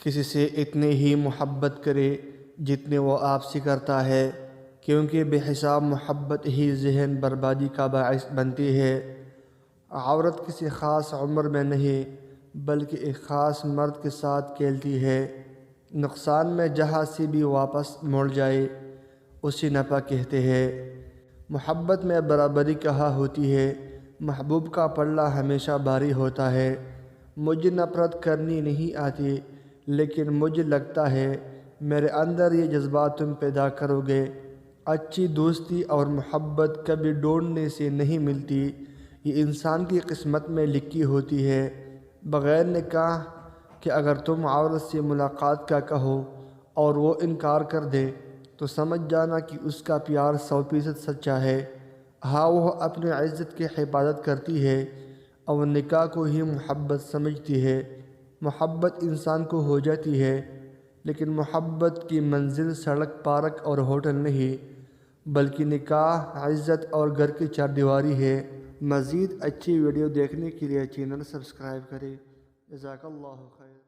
کسی سے اتنی ہی محبت کرے جتنے وہ آپ سے کرتا ہے، کیونکہ بے حساب محبت ہی ذہن بربادی کا باعث بنتی ہے۔ عورت کسی خاص عمر میں نہیں بلکہ ایک خاص مرد کے ساتھ کھیلتی ہے۔ نقصان میں جہاں سے بھی واپس مڑ جائے اسے نفع کہتے ہیں۔ محبت میں برابری کہاں ہوتی ہے؟ محبوب کا پلڑا ہمیشہ بھاری ہوتا ہے۔ مجھے نفرت کرنی نہیں آتی، لیکن مجھے لگتا ہے میرے اندر یہ جذبات تم پیدا کرو گے۔ اچھی دوستی اور محبت کبھی ڈھونڈنے سے نہیں ملتی، یہ انسان کی قسمت میں لکھی ہوتی ہے۔ بغیر نکاح کہ اگر تم عورت سے ملاقات کا کہو اور وہ انکار کر دے تو سمجھ جانا کہ اس کا پیار 100% سچا ہے۔ ہاں، وہ اپنی عزت کی حفاظت کرتی ہے اور نکاح کو ہی محبت سمجھتی ہے۔ محبت انسان کو ہو جاتی ہے، لیکن محبت کی منزل سڑک، پارک اور ہوٹل نہیں بلکہ نکاح، عزت اور گھر کی چاردیواری ہے۔ مزید اچھی ویڈیو دیکھنے کے لیے چینل سبسکرائب کریں۔ جزاک اللہ خیر۔